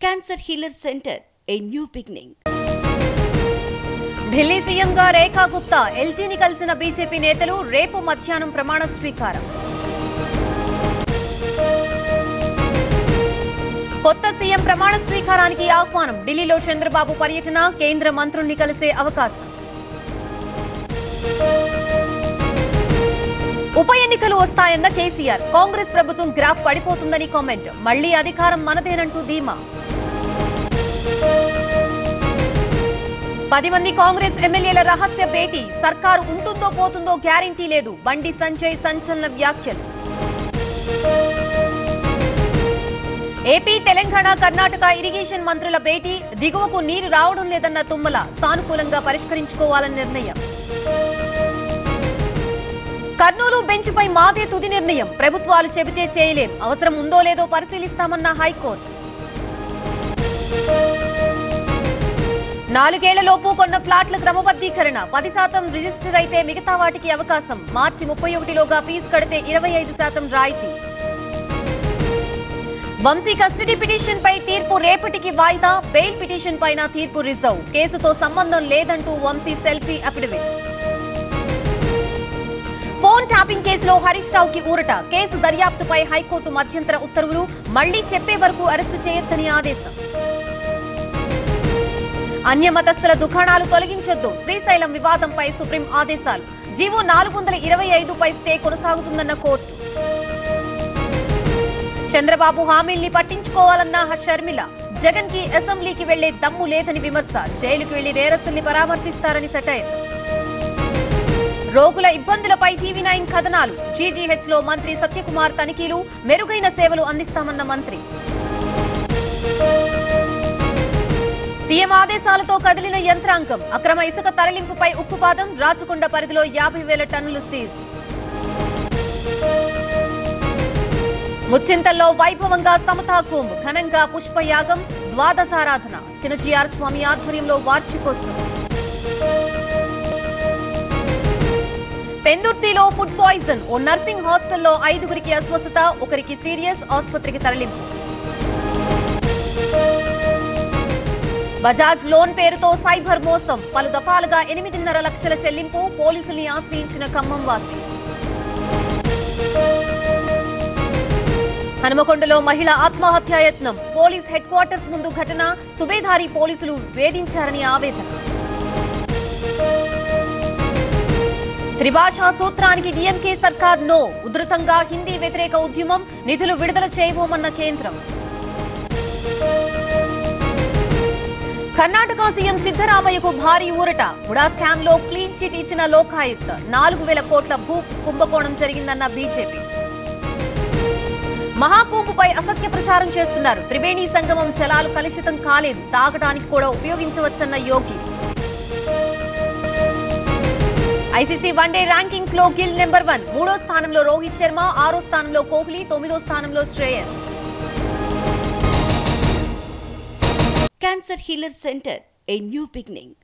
Cancer Healer Center, a new beginning. Delhi సీఎంగా రేఖా గుప్తా ఎల్జీని కలిసిన BJP నేతలు రేపు మధ్యాహ్నం ప్రమాణ స్వీకారం. కొత్త సీఎం ప్రమాణ స్వీకారానికి ఆహ్వానం. ఢిల్లీలో చంద్రబాబు పర్యటన, కేంద్ర మంత్రుల్ని కలిసే అవకాశం. ఉప ఎన్నికలు వస్తాయన్న కేసీఆర్, కాంగ్రెస్ ప్రభుత్వం గ్రాఫ్ పడిపోతుందని కామెంట్. మళ్లీ అధికారం మనదేనంటూ ధీమా. 10 మంది కాంగ్రెస్ ఎమ్మెల్యేల రహస్య భేటీ, సర్కారు ఉంటుందో పోతుందో గ్యారంటీ లేదు. బండి సంజయ్ సంచలన వ్యాఖ్యలు. ఏపీ, తెలంగాణ, కర్ణాటక ఇరిగేషన్ మంత్రుల భేటీ, దిగువకు నీరు రావడం లేదన్న తుమ్మల, సానుకూలంగా పరిష్కరించుకోవాలని నిర్ణయం. కర్నూలు బెంచ్పై మాదే తుది నిర్ణయం, ప్రభుత్వాలు చెబితే చేయలేం, అవసరం ఉందో లేదో పరిశీలిస్తామన్న హైకోర్టు. 4 ఏళ్లలోపు కొన్న ఫ్లాట్ల క్రమబద్దీకరణ, 10% రిజిస్టర్ అయితే మిగతా వాటికి అవకాశం. మార్చి 31లోగా ఫీజు కడితే 25% రాయితీ. వంశీ కస్టడీ పిటిషన్ పై తీర్పు రేపటికి వాయిదా, బెయిల్ పిటిషన్ పైన తీర్పు రిజర్వ్. కేసుతో సంబంధం లేదంటూ Vamsi selfie affidavit. Phone tapping కేసులో హరీష్ రావుకి ఊరట, కేసు దర్యాప్తుపై హైకోర్టు మధ్యంతర ఉత్తర్వులు, మళ్లీ చెప్పే వరకు అరెస్టు చేయొద్దని ఆదేశం. అన్యమతస్థుల దుకాణాలు తొలగించొద్దు, శ్రీశైలం వివాదంపై సుప్రీం ఆదేశాలు. జీవో 425పై స్టే కొనసాగుతుందన్న కోర్టు. చంద్రబాబు హామీల్ని పట్టించుకోవాలన్న షర్మిల, జగన్ కి అసెంబ్లీకి వెళ్లే దమ్ము లేదని విమర్శ. జైలుకు వెళ్లి నేరస్తుల్ని పరామర్శిస్తారని సెటైర్. రోగుల ఇబ్బందులపై టీవీ9 కథనాలు, జీజీహెచ్ లో మంత్రి సత్యకుమార్ తనిఖీలు, మెరుగైన సేవలు అందిస్తామన్న మంత్రి. సీఎం ఆదేశాలతో కదిలిన యంత్రాంగం, అక్రమ ఇసుక తరలింపుపై ఉక్కుపాదం, రాచకొండ పరిధిలో 50,000 టన్నులు సీజ్. ముచ్చింతల్లో వైభవంగా సమతా కుంభ్, ఘనంగా పుష్పయాగం, ద్వాదశారాధన, చినజీఆర్ స్వామి ఆధ్వర్యంలో వార్షికోత్సవం. పెందుర్తిలో ఫుడ్ పాయిజన్, ఓ నర్సింగ్ హాస్టల్లో 5గురికి అస్వస్థత, ఒకరికి సీరియస్, ఆసుపత్రికి తరలింపు. బజాజ్ లోన్ పేరుతో సైబర్ మోసం, పలు దఫాలుగా 8.5 లక్షల చెల్లింపు, పోలీసుల్ని ఆశ్రయించిన ఖమ్మం వాసి. హనుమకొండలో మహిళ ఆత్మహత్యాయత్నం, పోలీస్ హెడ్ క్వార్టర్స్ ముందు ఘటన, సుబేదారి పోలీసులు వేధించారని ఆవేదన. త్రిభాషా సూత్రానికి డీఎంకే సర్కార్ నో, ఉధృతంగా హిందీ వ్యతిరేక ఉద్యమం, నిధులు విడుదల చేయబోమన్న కేంద్రం. కర్ణాటక సీఎం సిద్ధరామయ్యకు భారీ ఊరట, ఉడా స్కామ్ లో క్లీన్ చిట్ ఇచ్చిన లోకాయుక్త. 4,000 కోట్ల భూ కుంభకోణం జరిగిందన్న బీజేపీ. మహాకుంభపై అసత్య ప్రచారం చేస్తున్నారు, త్రివేణి సంగమం జలాలు కలుషితం కాలేదు, తాగడానికి కూడా ఉపయోగించవచ్చన్న యోగి. ఐసీసీ వన్డే ర్యాంకింగ్స్ లో గిల్ నెంబర్ 1, 3వ స్థానంలో రోహిత్ శర్మ, 6వ స్థానంలో కోహ్లీ, 9వ స్థానంలో Shreyas. Cancer Healer Center, a new beginning.